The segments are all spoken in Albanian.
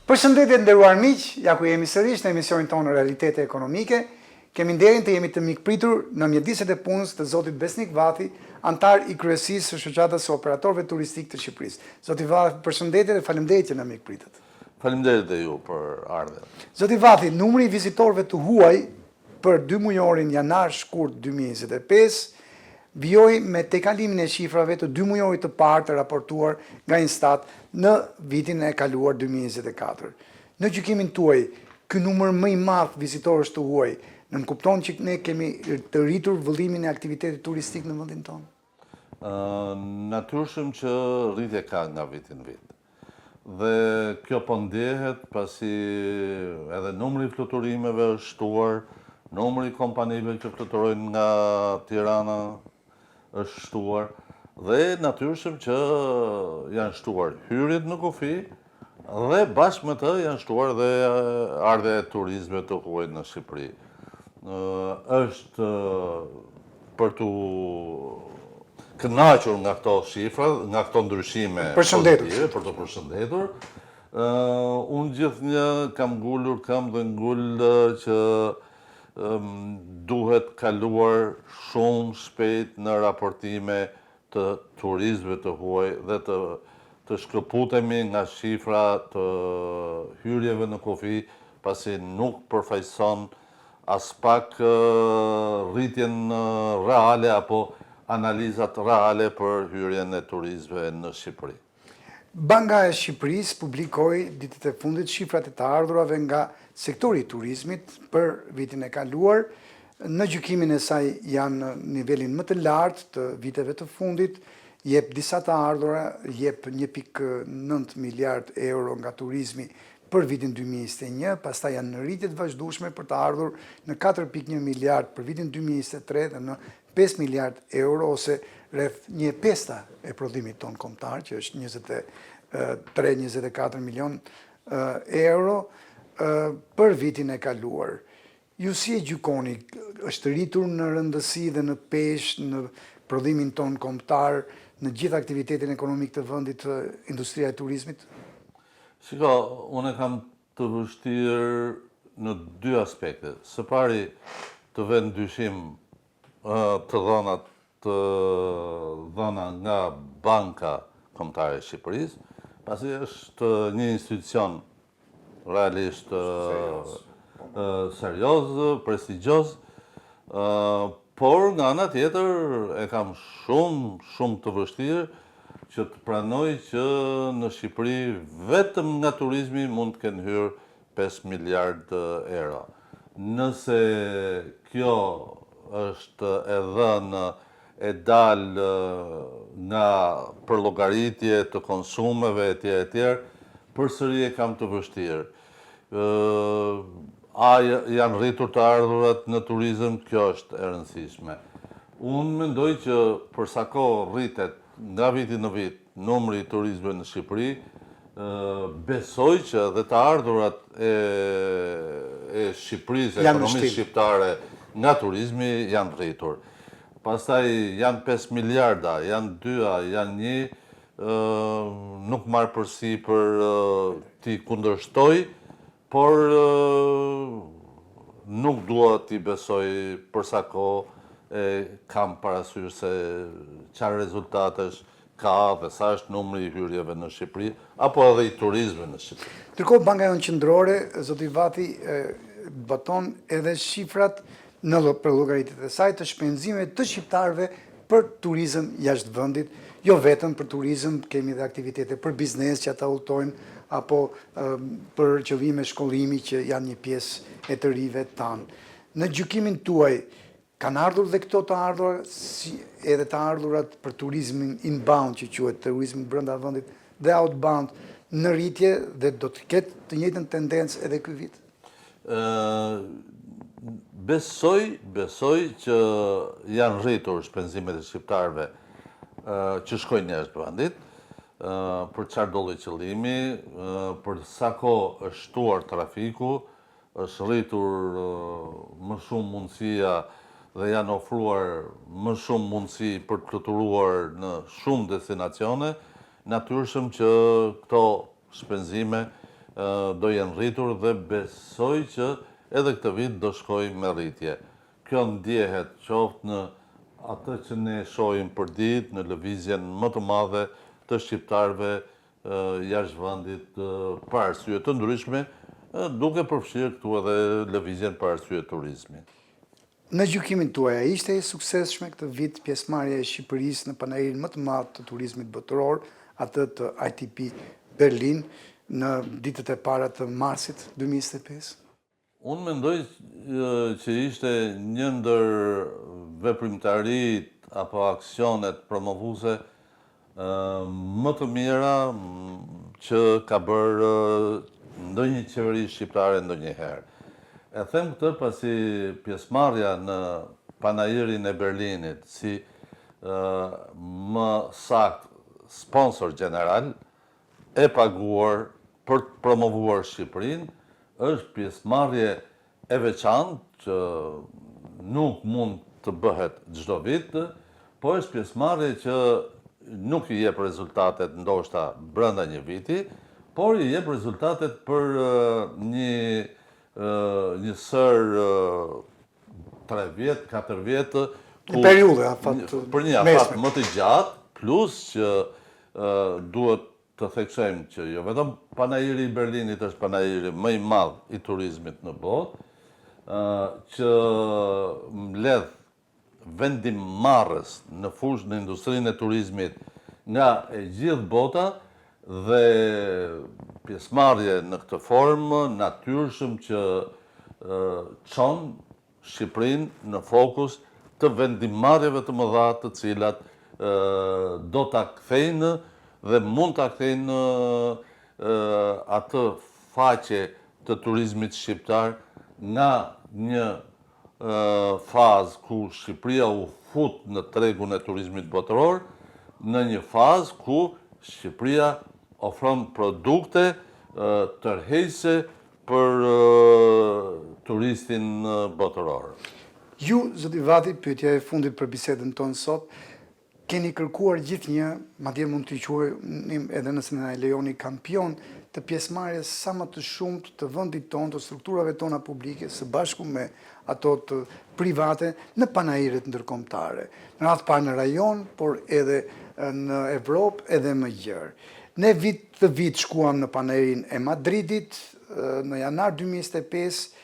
Përshëndetje nderuar miq, ja ku jemi sërish në emisionin tonë Realitete Ekonomike. Kemi nderin të jemi të mikpritur në mjediset e punës të zotit Besnik Vathi, antar i kryesisë së shoqatës së operatorëve turistik të Shqipërisë. Zoti Vathi, përshëndetje dhe faleminderit që na mikpritet. Faleminderit dhe ju për ardhen. Zoti Vathi, numri i vizitorëve të huaj për 2 mujorin janar-shkurt 2025 vijoi me tejkalimin e shifrave të 2 mujorit të parë të raportuar nga Instat në vitin e kaluar 2024. Në gjykimin tuaj, ky numër më i madh vizitorësh të huaj nënkupton që ne kemi të rritur vëllimin e aktivitetit turistik në vendin tonë? Natyrshëm që rritje ka nga vit në vit. Dhe kjo po ndjehet pasi edhe numri i fluturimeve është shtuar, numri i kompanive që fluturojnë nga Tirana është shtuar, dhe natyrshëm që janë shtuar hyrjet në kufi, dhe bashkë me të janë shtuar dhe ardhja e turizmeve të huaj në Shqipëri. Është për të kënaqur nga këto shifra, nga këto ndryshime pozitive, për të përshëndetur. Unë gjithnjë kam ngulur këmbë dhe ngul që duhet kaluar shumë shpejt në raportime të turizmëve të huaj dhe të shkëputemi nga shifra të hyrjeve në kufi, pasi nuk përfaqëson as pak rritjen reale apo analizat reale për hyrjen e turizmëve në Shqipëri. Banka e Shqipërisë publikoi ditët e fundit shifrat e të ardhurave nga sektori i turizmit për vitin e kaluar. Në gjykimin e saj janë në nivelin më të lartë të viteve të fundit, jep disa të ardhura, jep 1.9 miliard euro nga turizmi për vitin 2021, pastaj janë në rritje të vazhdueshme për të ardhur në 4.1 miliard për vitin 2023 dhe në 5 miliard euro, ose rreth 1/5 e prodhimit tonë kombëtar, që është 23-24 milion euro për vitin e kaluar. Ju si e gjykoni, është rritur në rëndësi dhe në peshë në prodhimin tonë kombëtar, në gjithë aktivitetin ekonomik të vendit, industria e turizmit? Shiko, unë kam të vështirë në 2 aspekte. Së pari, të vend dyshim të dhëna nga Banka Kombëtare e Shqipërisë, pasi është një institucion realisht serioz, prestigjioz, por nga ana tjetër e kam shumë të vështirë që të pranoj që në Shqipëri vetëm nga turizmi mund të kenë hyrë 5 miliard euro. Nëse kjo është e dalë nga përllogaritje të konsumeve etj, përsëri e kam të vështirë. A janë rritur të ardhurat në turizëm, kjo është e rëndësishme. Unë mendoj që për sa kohë rritet nga viti në vit numri i turizmeve në Shqipëri, besoj që dhe të ardhurat e Shqipërisë, ekonomisë shqiptare nga turizmi janë rritur. Pastaj janë 5 miliarda, janë 2, janë 1, nuk marr përsi për t'i kundërshtoj, por nuk dua t'i besoj për sa kohë kam parasysh se çfarë rezultatesh ka dhe sa është numri i hyrjeve në Shqipëri, apo edhe i turizmit në Shqipëri. Ndërkohë, Banka Qendrore, zoti Vathi, baton edhe shifrat në llogaritjet e saj të shpenzimeve të shqiptarëve për turizëm jashtë vendit, jo vetëm për turizëm, kemi dhe aktivitete për biznes që ata udhtojnë, apo për qëllime shkollimi që janë një pjesë e të rive tanë. Në gjykimin tuaj, kanë ardhur dhe këto të ardhura, edhe të ardhurat për turizmin inbound, që quhet turizmin brenda vendit, dhe outbound, në rritje dhe do të ketë të njëjtën tendencë edhe ky vit? Besoj që janë rritur shpenzimet e shqiptarëve që shkojnë jashtë vendit, për çfarë dolli qëllimi, për sa kohë është shtuar trafiku, është rritur më shumë mundësia dhe janë ofruar më shumë mundësi për të fluturuar në shumë destinacione, natyrshëm që këto shpenzime do jenë rritur dhe besoj që edhe këtë vit do shkoj me rritje. Kjo ndjehet qoftë në atë që ne shohim për ditë në lëvizjen më të madhe të shqiptarëve jashtë vendit për arsye të ndryshme, duke përfshirë këtu edhe lëvizjen për arsye turizmi. Në gjykimin tuaj, a ishte e suksesshme këtë vit pjesëmarrja e Shqipërisë në panairin më të madh të turizmit botëror, atë të ITP Berlin, në ditët e para të marsit 2025? Unë mendoj që ishte një ndër veprimtarit apo aksionet promovuese më të mira që ka bërë ndonjë qeveri shqiptare ndonjëherë. E them këtë pasi pjesëmarrja në panairin e Berlinit si më saktë sponsor general e paguar për të promovuar Shqipërinë është pjesëmarrje e veçantë që nuk mund të bëhet çdo vit, po është pjesëmarrje që nuk i jep rezultatet ndoshta brenda një viti, por i jep rezultatet për një sër 3 vjet, 4 vjet, Në periudhë, për një afat më të gjatë, plus që duhet të theksojmë që jo vetëm panairi i Berlinit është panairi më i madh i turizmit në botë, që mbledh vendimmarrës në fushën në industrinë e turizmit nga e gjithë bota dhe pjesëmarrje në këtë formë natyrshëm që çon Shqipërinë në fokus të vendimmarrjeve të mëdha të cilat do ta kthejnë dhe mund ta kthejnë atë faqe të turizmit shqiptar nga një fazë ku Shqipëria u fut në tregun e turizmit botëror, në një fazë ku Shqipëria ofron produkte tërheqëse për turistin botëror. Ju, zoti Vati, pyetja e fundit për bisedën tonë sot, keni kërkuar gjithnjë, madje mund t'i quajmë edhe nëse na e lejoni kampion të pjesëmarrjes sa më të shumtë të vendit tonë, të strukturave tona publike, së bashku me ato të private në panairet ndërkombëtare. Në radhë parë në rajon, por edhe në Evropë edhe më gjerë. Ne vit shkuam në panairin e Madridit në janar 2025,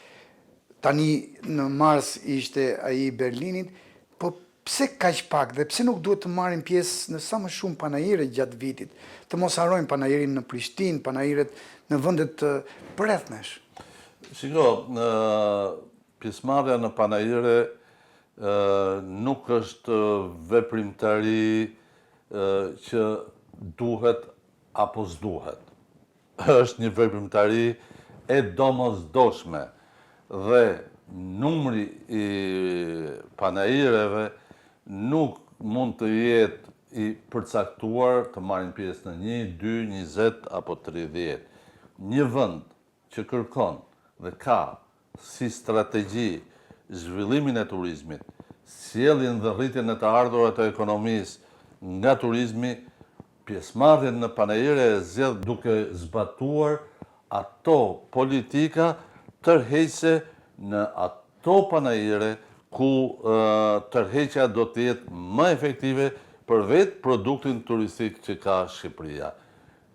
tani në mars ishte ai i Berlinit, po pse kaq pak dhe pse nuk duhet të marrin pjesë në sa më shumë panaire gjatë vitit, të mos harrojmë panairin në Prishtinë, panairet në vendet të përrethmesh? Shiko, pjesëmarrja në panaire nuk është veprimtari që duhet apo s'duhet. Është një veprimtari e domosdoshme dhe numri i panaireve nuk mund të jetë i përcaktuar të marrin pjesë në 1, 2, 20 apo 30. Një vend që kërkon dhe ka si strategji zhvillimin e turizmit, sjelljen dhe rritjen e të ardhurat të ekonomisë nga turizmi, pjesëmarrjen në panaire e zgjedh duke zbatuar ato politika tërheqëse në ato panaire ku tërheqja do të jetë më efektive për vetë produktin turistik që ka Shqipëria.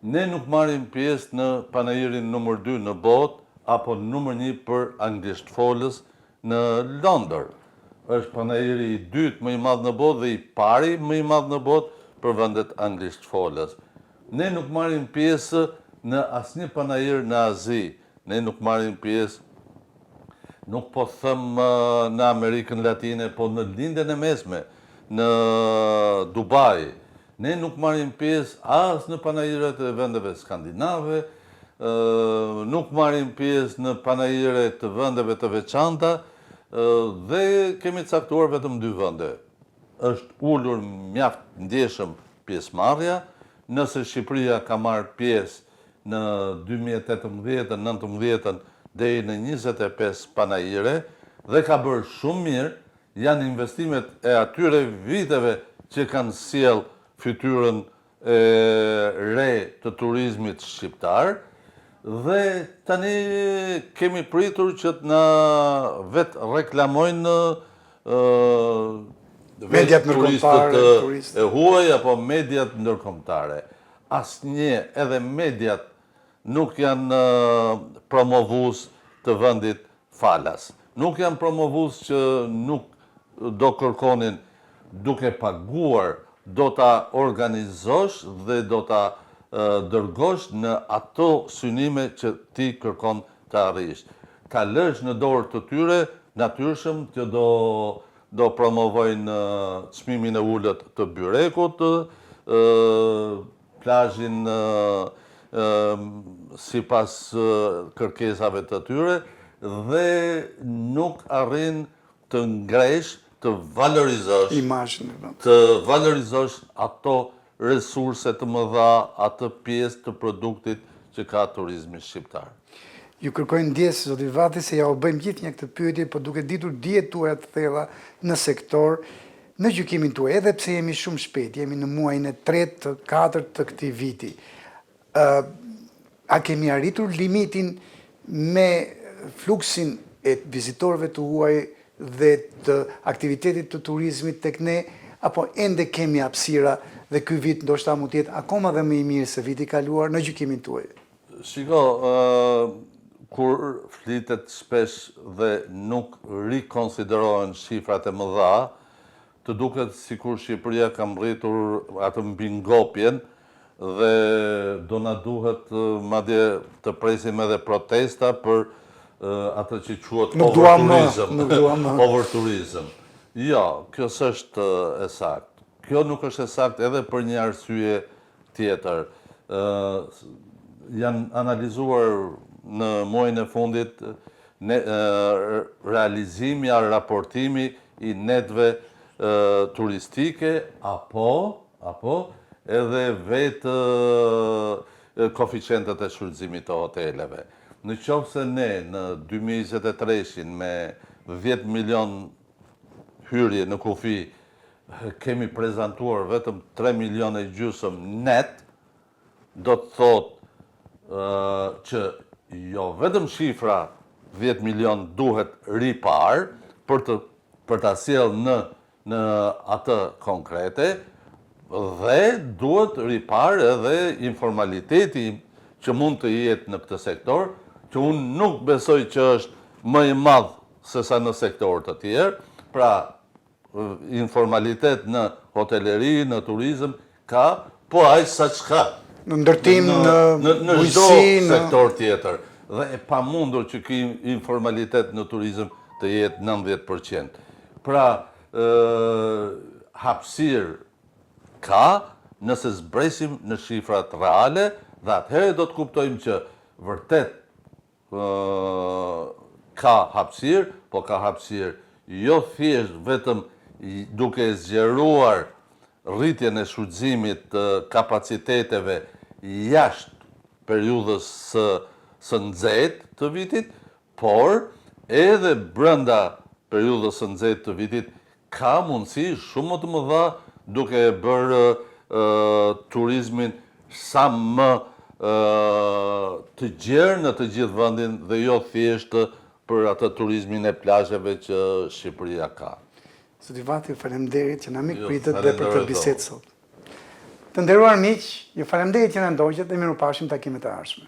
Ne nuk marrim pjesë në panairin numër 2 në botë apo numër 1 për anglishtfolës në Londër. Është panairi i dytë më i madh në botë dhe i pari më i madh në botë për vendet anglishtfolës. Ne nuk marrim pjesë në asnjë panair në Azi. Ne nuk marrim pjesë, nuk po them në Amerikën Latine, po në lindjen e mesme, në Dubai. Ne nuk marrim pjesë as në panairet e vendeve skandinave, nuk marrim pjesë në panairet të vendeve të veçanta dhe kemi caktuar vetëm 2 vende. Është ulur mjaft ndjeshëm pjesëmarrja, nëse Shqipëria ka marrë pjesë në 2018-19 deri në 25 panaire dhe ka bërë shumë mirë, janë investimet e atyre viteve që kanë sjell fytyrën e re të turizmit shqiptar Dhe tani kemi pritur që të na vetë reklamojnë Mediat ndërkombëtare, turistët e huaj apo mediat ndërkombëtare. Asnjë, edhe mediat nuk janë promovues të vendit falas. Nuk janë promovues që nuk do kërkonin duke paguar, do ta organizosh dhe do ta dërgosh në ato synime që ti kërkon të arrish. Ta lësh në dorë të tyre, natyrshëm që do promovojnë çmimin e ulët të byrekut, plazhin sipas kërkesave të tyre dhe nuk arrin të ngresh, të valorizosh imazhin e vendit. të valorizosh ato resurse të mëdha, atë pjesë të produktit që ka turizmi shqiptar. Ju kërkojnë ndjesë, zoti Vati, se ja u bëjmë gjithë një këtë pyetje, por duke ditur dijet tuaja të thella në sektor, në gjykimin tuaj, edhe pse jemi shumë shpejt, jemi në muajin e 3 të 4 të këtij viti. A kemi arritur limitin me fluksin e vizitorëve të huaj dhe të aktivitetit të turizmit tek ne, apo ende kemi hapësira dhe ky vit ndoshta mund të jetë akoma dhe më i mirë se viti i kaluar në gjykimin tuaj? Shiko, kur flitet shpesh dhe nuk rikonsiderohen shifrat e mëdha, të duket sikur Shqipëria ka mbritur atë mbingopjen dhe do na duhet madje të presim edhe protesta për atë që quhet overtourism. Jo, kjo s'është e saktë. Kjo nuk është e saktë edhe për një arsye tjetër. Janë analizuar në muajin e fundit realizimi a raportimi i netve turistike apo edhe vetë koeficientët e shfrytëzimit të hoteleve. Në qoftë se ne në 2023 me 10 milion hyrje në kufi kemi prezantuar vetëm 3 milion e gjysmë net, do të thotë që jo vetëm shifra 10 milion duhet ripar për ta sjellë në atë konkrete dhe duhet ripar edhe informaliteti që mund të jetë në këtë sektor, që unë nuk besoj që është më i madh se sa në sektor të tjerë, pra informalitet në hoteleri, në turizëm ka, po aq sa çka. Në ndërtim, në çdo sektor tjetër. Dhe e pamundur që ky informalitet në turizëm të jetë 90%. Pra, hapësirë ka nëse zbresim në shifrat reale dhe atëherë do të kuptojmë që vërtet ka hapësirë, po ka hapësirë jo thjesht vetëm duke zgjeruar rritjen e shfrytëzimit të kapaciteteve jashtë periudhës së nxehtë të vitit, por edhe brenda periudhës së nxehtë të vitit ka mundësi shumë më të mëdha duke bërë turizmin sa më të gjerë në të gjithë vendin dhe jo thjesht për atë turizmin e plazheve që Shqipëria ka. Zoti Vati, ju faleminderit që na mikpritet dhe për këtë bisedë sot. Të nderuar miq, ju faleminderit që na ndoqët dhe mirupafshim takimet e ardhshme.